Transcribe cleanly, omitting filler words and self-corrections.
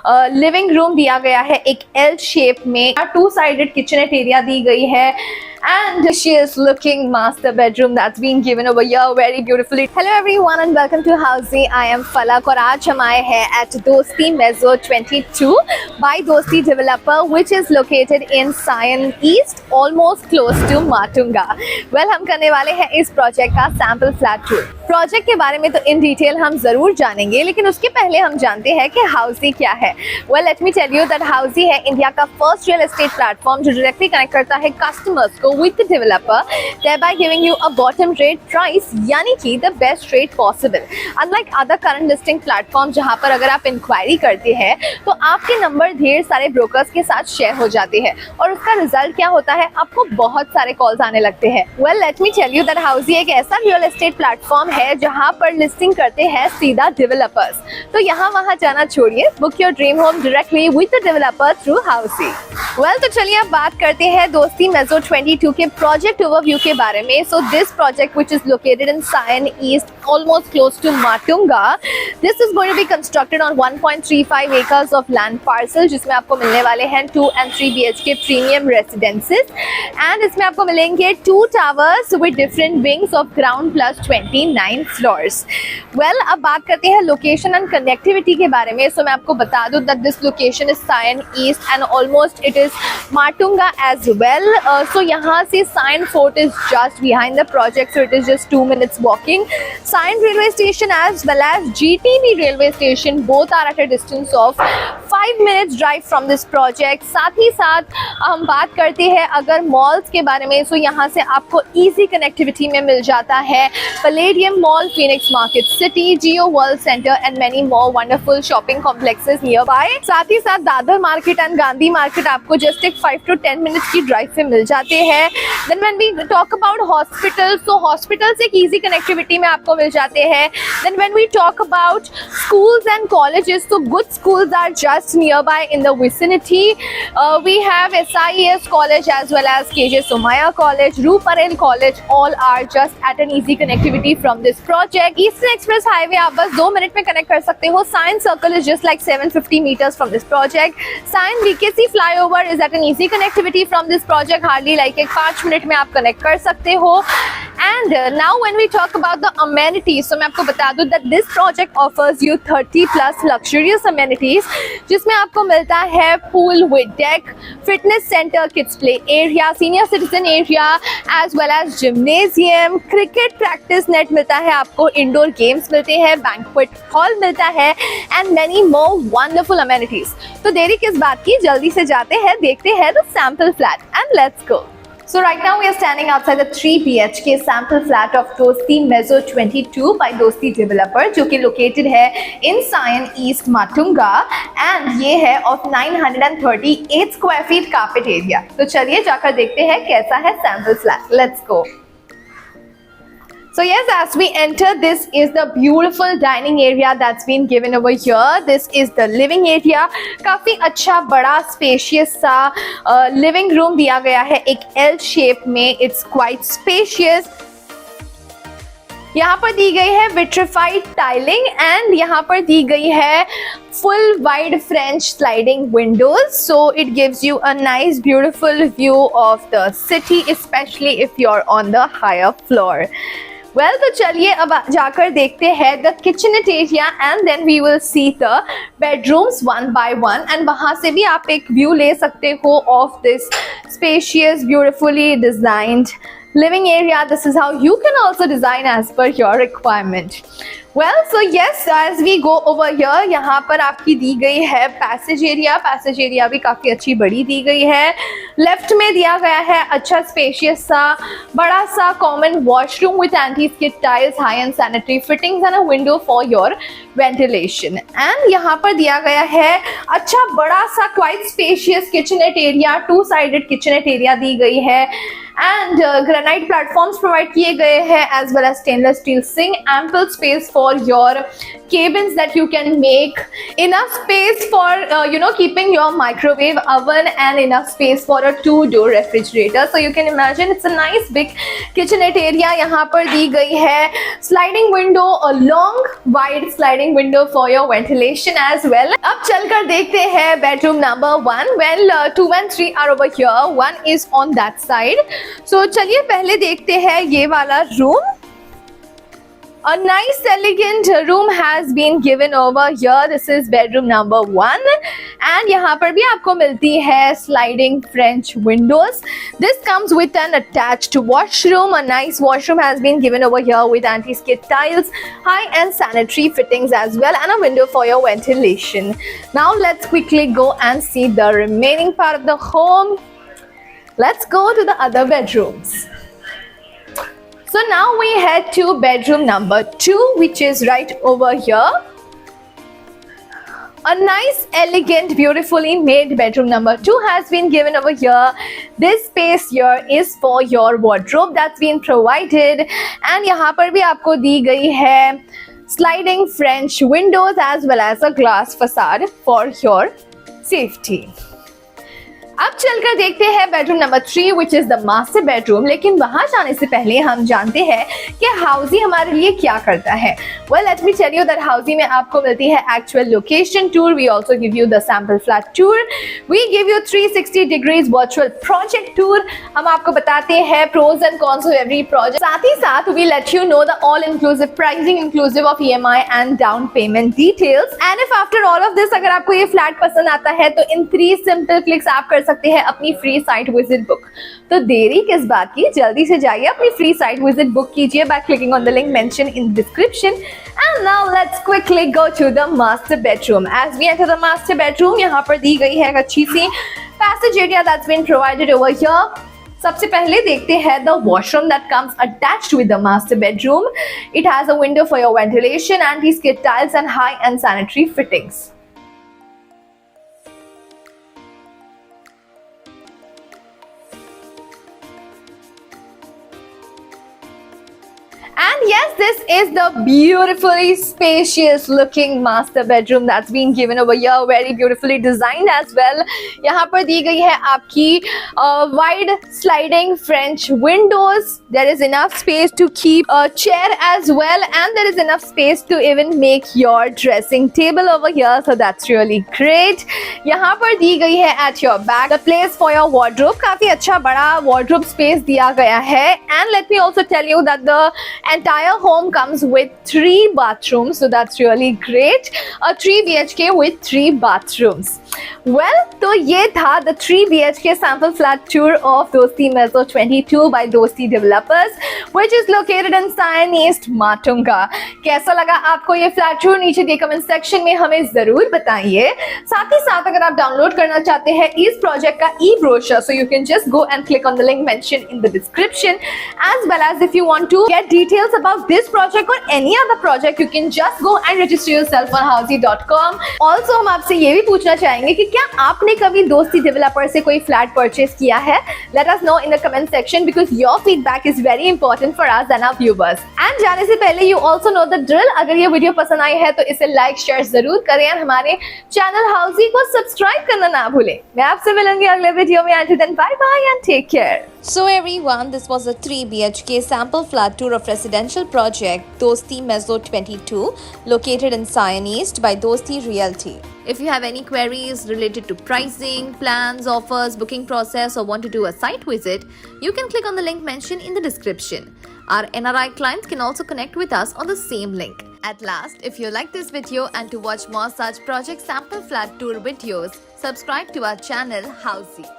Living room दिया गया है एक एल शेप में, 2 साइडेड किचनेट एरिया दी गई है and she is looking master bedroom that's been given over here very beautifully. Hello everyone and welcome to Housey. I am Falak और आज हम आए हैं at Dosti Mezzo 22 by Dosti Developer which is located in Sion East almost close to Matunga. Well, हम करने वाले हैं इस प्रोजेक्ट का सैम्पल फ्लैट टूर। प्रोजेक्ट के बारे में तो इन डिटेल हम जरूर जानेंगे, लेकिन उसके पहले हम जानते हैं कि हाउसी क्या है। Well, let me tell you that हाउसी है इंडिया का फर्स्ट रियल एस्टेट प्लेटफॉर्म जो डायरेक्टली कनेक्ट करता है कस्टमर्स को with the developer, thereby giving you a bottom rate price, यानी कि the best rate possible. Unlike other current listing platform जहाँ पर अगर आप इंक्वायरी करते हैं तो आपके नंबर ढेर सारे ब्रोकर्स के साथ शेयर हो जाते हैं और उसका रिजल्ट क्या होता है, आपको बहुत सारे कॉल्स आने लगते हैं। Well, let me tell you that हाउसी एक ऐसा रियल एस्टेट प्लेटफॉर्म है जहाँ पर लिस्टिंग करते हैं सीधा डेवलपर्स। तो यहाँ वहाँ जाना छोड़िए, book your dream home directly with the developer through Housiey. Well, तो चलिए अब बात करते हैं दोस्ती मेजो 22 के प्रोजेक्ट ओवरव्यू के बारे में। So this project which is located in Sion East almost close to Matunga, this is going to be constructed on 1.35 acres of land parcel जिसमें आपको मिलने वाले हैं 2 and 3 BHK premium residences and इसमें आपको मिलेंगे 2 towers with different wings of ground plus 29 floors. Well, अब बात करते हैं लोकेशन एंड कनेक्टिविटी के बारे में। So मैं आपको बता दूं that this location is Sion East and almost it is Matunga as well. So यहाँ से Sion Fort is just behind the project, so it is just 2 minutes walking. Sion railway station as well as GTB railway station both are at a distance of 5 minutes drive from this project. साथ ही साथ हम बात करते हैं अगर malls के बारे में, so यहाँ से आपको easy कनेक्टिविटी में मिल जाता है Palladium Mall, Phoenix Market City, Geo World Center and many more wonderful shopping complexes nearby. साथ ही साथ Dadar market and Gandhi market आपको जस्ट एक 5 to 10 मिनट्स की ड्राइव पे मिल जाते हैं। Then when we talk about hospitals, so hospitals एक easy connectivity में आपको मिल जाते हैं। Then when we talk about schools and colleges, so good schools are just nearby in the vicinity. We have SIES College as well as KJ Somaiya College, Ruparel College, all are just at an easy connectivity from this project. Eastern Express Highway आप बस 2 minute में connect कर सकते हो। Science Circle is just like 750 meters from this project. Science VKC flyover is at an easy connectivity from this project, hardly like एक 5 minute में आप connect कर सकते हो। And now when we talk about the amenities, so मैं आपको बता दूं that this project offers you 30 plus luxurious amenities जिसमें आपको मिलता है pool with deck, fitness center, kids play area, senior citizen area as well as gymnasium, cricket practice net मिलता है आपको, indoor games मिलते हैं, banquet hall मिलता है and many more wonderful amenities. तो देरी किस बात की, जल्दी से जाते हैं, देखते हैं the sample flat and let's go. So right now we are standing outside the 3 BHK sample flat of Dosti Mezzo 22 by Dosti Developer जो कि located है in Sion East Matunga and ये है of 938 square feet carpet area. तो चलिए जाकर देखते हैं कैसा है sample flat. Let's go. So yes, as we enter, this is the beautiful dining area that's been given over here. This is the living area. काफी अच्छा बड़ा spacious सा living room दिया गया है एक L shape में. It's quite spacious. यहाँ पर दी गई है vitrified tiling and यहाँ पर दी गई है full wide French sliding windows. So it gives you a nice beautiful view of the city, especially if you're on the higher floor. Well, तो चलिए अब जाकर देखते हैं the kitchenette area and then we will see the bedrooms one by one and वहाँ से भी आप एक view ले सकते हो of this spacious, beautifully designed living area. This is how you can also design as per your requirement. Well, so yes, as we go over here, यहाँ पर आपकी दी गई है पैसेज एरिया भी काफ़ी अच्छी बड़ी दी गई है। लेफ्ट में दिया गया है अच्छा स्पेशियस सा बड़ा सा common washroom with anti skid tiles, high end sanitary fittings and a window for your ventilation. And यहाँ पर दिया गया है अच्छा बड़ा सा quite spacious kitchenette area, 2 sided kitchenette area दी गई है एंड ग्रेनाइट प्लेटफॉर्म्स प्रोवाइड किए गए हैं as well as stainless steel sink, ample space for your cabins that you can make, enough space for keeping your microwave oven, and enough space for a 2-door refrigerator. So you can imagine it's a nice big kitchenette area यहाँ पर दी गई है. Sliding window, a long wide sliding window for your ventilation as well. अब चलकर देखते हैं bedroom number 1. Well, 2 and 3 are over here. 1 is on that side. So चलिए पहले देखते हैं ये वाला room. A nice elegant room has been given over here. This is bedroom number 1 and यहाँ पर भी आपको मिलती है sliding French windows. This comes with an attached washroom. A nice washroom has been given over here with anti-skid tiles, high-end sanitary fittings as well, and a window for your ventilation. Now let's quickly go and see the remaining part of the home. Let's go to the other bedrooms. So now we head to bedroom number 2, which is right over here. A nice, elegant, beautifully made bedroom number 2 has been given over here. This space here is for your wardrobe that's been provided. And यहाँ पर भी आपको दी गई है sliding French windows as well as a glass facade for your safety. अब चलकर देखते हैं bedroom number 3 which is the master bedroom. लेकिन वहां जाने से पहले हम जानते हैं कि हाउसी हमारे लिए क्या करता है. Well let me tell you that Housiey में आपको मिलती है actual location tour. We also give you the sample flat tour. We give you 360 degrees virtual project tour. हम आपको बताते हैं pros and cons of every project. साथ ही साथ we let you know the all inclusive pricing inclusive of EMI and down payment details. And if after all of this अगर आपको ये फ्लैट पसंद आता है तो इन 3 सिंपल क्लिक्स आप कर सकते हैं अपनी फ्री साइट विजिट बुक. तो देरी किस बात की, जल्दी से जाइए अपनी फ्री साइट विजिट बुक कीजिए by clicking on the link mention in description. And now let's quickly go to the master bedroom. As we enter the master bedroom, यहाँ पर दी गई है एक अच्छी सी passage area that's been provided over here. सबसे पहले देखते हैं the washroom that comes attached with the master bedroom. It has a window for your ventilation, anti skid tiles and high-end sanitary fittings. And yes, this is the beautifully spacious looking master bedroom that's been given over here, very beautifully designed as well. यहाँ पर दी गई है आपकी wide sliding French windows. There is enough space to keep a chair as well, and there is enough space to even make your dressing table over here. So that's really great. यहाँ पर दी गई है at your back the place for your wardrobe. काफी अच्छा बड़ा wardrobe space दिया गया है. And let me also tell you that the entire home comes with 3 bathrooms, so that's really great. A 3 BHK with 3 bathrooms. Well, तो ये था the 3 BHK sample flat tour of Dosti Mezzo 22 by Dosti Developers, which is located in Sion East, Matunga. कैसा लगा आपको ये flat tour? नीचे के comment section में हमें जरूर बताइए. साथ ही साथ अगर आप डाउनलोड करना चाहते हैं इस प्रोजेक्ट का e-brochure, so you can just go and click on the link mentioned in the description. As well as if you want to get details about this project or any other project, you can just go and register yourself on housey.com. Also हम आपसे ये भी पूछना चाहेंगे कि क्या आपने कभी दोस्ती डेवलपर से कोई फ्लैट परचेज किया है? Let us know in the comment section because your feedback is very important for us and our viewers. And जाने से पहले you also know the drill. अगर ये वीडियो पसंद आई है तो इसे लाइक शेयर जरूर करें और हमारे चैनल हाउसी को सब्सक्राइब करना ना भूलें. मैं आपसे मिलूंगी अगले वीडियो में. Until then, bye bye and take care. So everyone, this was a 3 BHK sample flat tour of residential project Dosti Mezzo 22 located in Sion East by Dosti Realty. If you have any queries related to pricing, plans, offers, booking process or want to do a site visit, you can click on the link mentioned in the description. Our NRI clients can also connect with us on the same link. At last, if you like this video and to watch more such project sample flat tour videos, subscribe to our channel Housey.